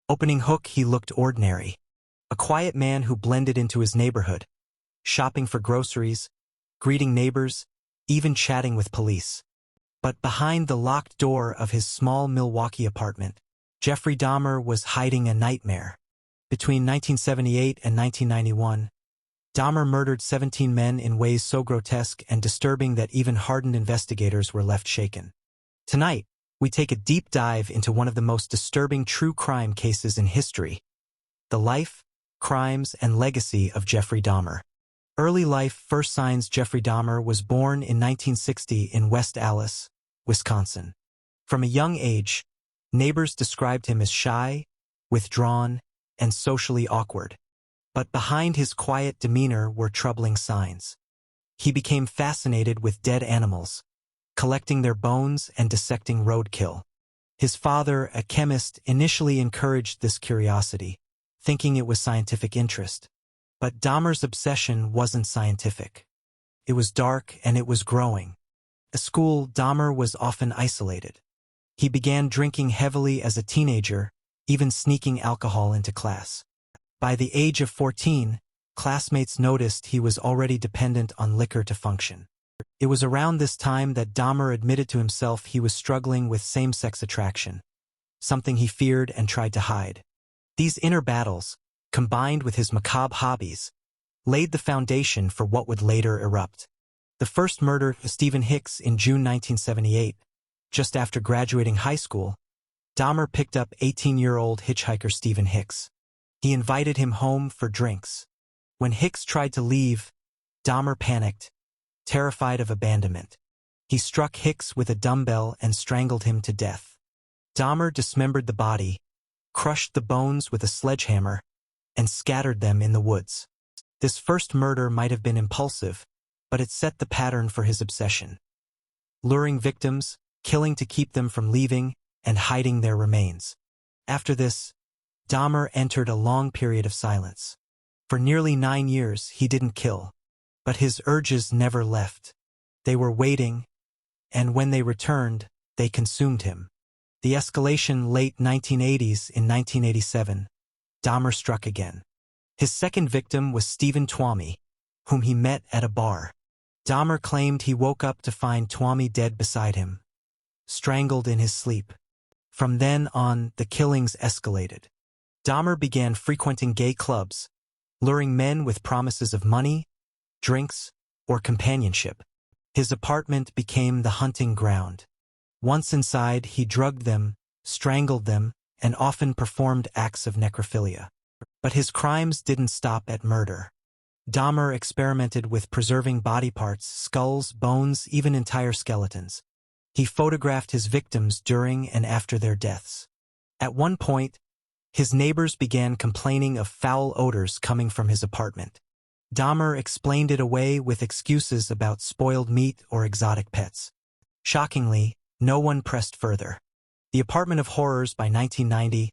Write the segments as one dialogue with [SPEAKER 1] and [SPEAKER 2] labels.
[SPEAKER 1] Opening hook, he looked ordinary. A quiet man who blended into his neighborhood, shopping for groceries, greeting neighbors, even chatting with police. But behind the locked door of his small Milwaukee apartment, Jeffrey Dahmer was hiding a nightmare. Between 1978 and 1991, Dahmer murdered 17 men in ways so grotesque and disturbing that even hardened investigators were left shaken. Tonight, we take a deep dive into one of the most disturbing true crime cases in history: the life, crimes, and legacy of Jeffrey Dahmer. Early life. First signs. Jeffrey Dahmer was born in 1960 in West Allis, Wisconsin. From a young age, neighbors described him as shy, withdrawn, and socially awkward. But behind his quiet demeanor were troubling signs. He became fascinated with dead animals, collecting their bones and dissecting roadkill. His father, a chemist, initially encouraged this curiosity, thinking it was scientific interest. But Dahmer's obsession wasn't scientific. It was dark and it was growing. At school, Dahmer was often isolated. He began drinking heavily as a teenager, even sneaking alcohol into class. By the age of 14, classmates noticed he was already dependent on liquor to function. It was around this time that Dahmer admitted to himself he was struggling with same-sex attraction, something he feared and tried to hide. These inner battles, combined with his macabre hobbies, laid the foundation for what would later erupt. The first murder of Stephen Hicks in June 1978, just after graduating high school, Dahmer picked up 18-year-old hitchhiker Stephen Hicks. He invited him home for drinks. When Hicks tried to leave, Dahmer panicked, terrified of abandonment. He struck Hicks with a dumbbell and strangled him to death. Dahmer dismembered the body, crushed the bones with a sledgehammer, and scattered them in the woods. This first murder might have been impulsive, but it set the pattern for his obsession. Luring victims, killing to keep them from leaving, and hiding their remains. After this, Dahmer entered a long period of silence. For nearly 9 years, he didn't kill. But his urges never left. They were waiting, and when they returned, they consumed him. The escalation. Late 1980s. In 1987, Dahmer struck again. His second victim was Stephen Twomey, whom he met at a bar. Dahmer claimed he woke up to find Twomey dead beside him, strangled in his sleep. From then on, the killings escalated. Dahmer began frequenting gay clubs, luring men with promises of money, drinks, or companionship. His apartment became the hunting ground. Once inside, he drugged them, strangled them, and often performed acts of necrophilia. But his crimes didn't stop at murder. Dahmer experimented with preserving body parts, skulls, bones, even entire skeletons. He photographed his victims during and after their deaths. At one point, his neighbors began complaining of foul odors coming from his apartment. Dahmer explained it away with excuses about spoiled meat or exotic pets. Shockingly, no one pressed further. The apartment of horrors. By 1990,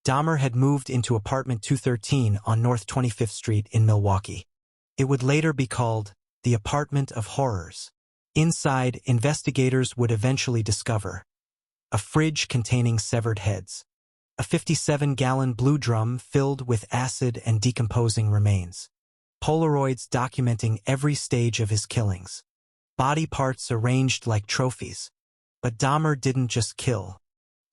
[SPEAKER 1] Dahmer had moved into apartment 213 on North 25th Street in Milwaukee. It would later be called the Apartment of Horrors. Inside, investigators would eventually discover a fridge containing severed heads, a 57-gallon blue drum filled with acid and decomposing remains, Polaroids documenting every stage of his killings, body parts arranged like trophies. But Dahmer didn't just kill.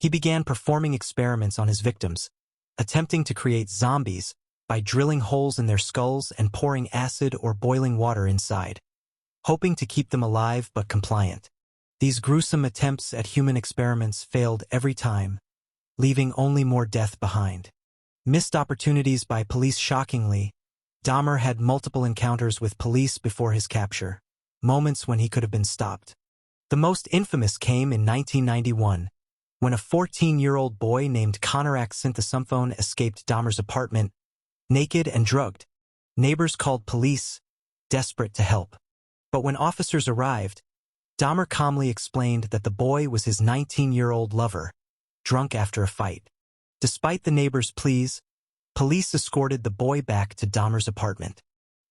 [SPEAKER 1] He began performing experiments on his victims, attempting to create zombies by drilling holes in their skulls and pouring acid or boiling water inside, hoping to keep them alive but compliant. These gruesome attempts at human experiments failed every time, leaving only more death behind. Missed opportunities by police. Shockingly, Dahmer had multiple encounters with police before his capture, moments when he could have been stopped. The most infamous came in 1991, when a 14-year-old boy named Conorak Synthesumphone escaped Dahmer's apartment, naked and drugged. Neighbors called police, desperate to help. But when officers arrived, Dahmer calmly explained that the boy was his 19-year-old lover, drunk after a fight. Despite the neighbors' pleas, police escorted the boy back to Dahmer's apartment.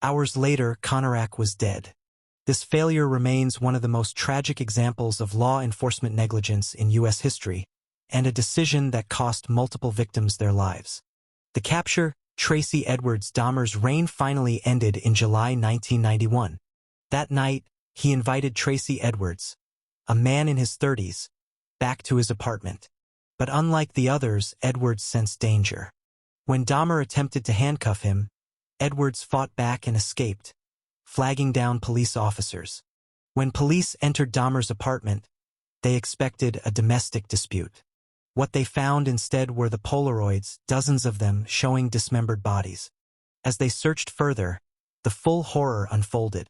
[SPEAKER 1] Hours later, Conorak was dead. This failure remains one of the most tragic examples of law enforcement negligence in U.S. history, and a decision that cost multiple victims their lives. The capture, Tracy Edwards Dahmer's reign finally ended in July 1991. That night, he invited Tracy Edwards, a man in his 30s, back to his apartment. But unlike the others, Edwards sensed danger. When Dahmer attempted to handcuff him, Edwards fought back and escaped, flagging down police officers. When police entered Dahmer's apartment, they expected a domestic dispute. What they found instead were the Polaroids, dozens of them showing dismembered bodies. As they searched further, the full horror unfolded.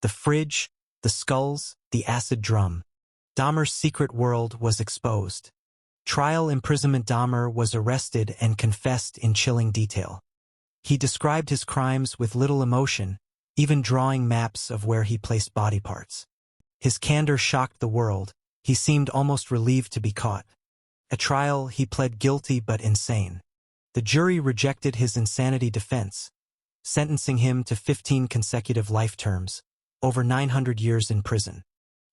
[SPEAKER 1] The fridge, the skulls, the acid drum. Dahmer's secret world was exposed. Trial imprisonment Dahmer was arrested and confessed in chilling detail. He described his crimes with little emotion, even drawing maps of where he placed body parts. His candor shocked the world. He seemed almost relieved to be caught. At trial, he pled guilty but insane. The jury rejected his insanity defense, sentencing him to 15 consecutive life terms, over 900 years in prison.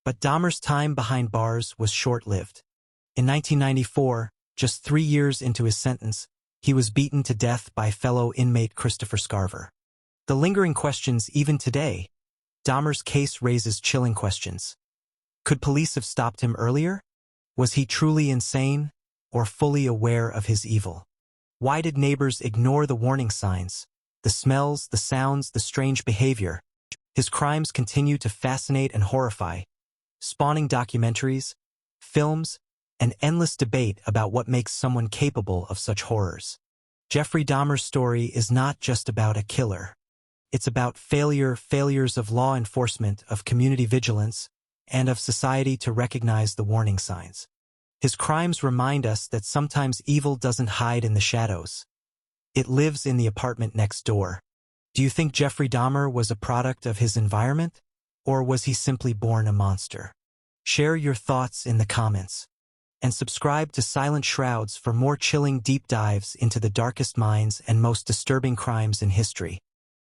[SPEAKER 1] But Dahmer's time behind bars was short-lived. In 1994, just 3 years into his sentence, he was beaten to death by fellow inmate Christopher Scarver. The lingering questions even today. Dahmer's case raises chilling questions. Could police have stopped him earlier? Was he truly insane, or fully aware of his evil? Why did neighbors ignore the warning signs, the smells, the sounds, the strange behavior? His crimes continue to fascinate and horrify, spawning documentaries, films, and endless debate about what makes someone capable of such horrors. Jeffrey Dahmer's story is not just about a killer. It's about failures of law enforcement, of community vigilance, and of society to recognize the warning signs. His crimes remind us that sometimes evil doesn't hide in the shadows. It lives in the apartment next door. Do you think Jeffrey Dahmer was a product of his environment, or was he simply born a monster? Share your thoughts in the comments. And subscribe to Silent Shrouds for more chilling deep dives into the darkest minds and most disturbing crimes in history.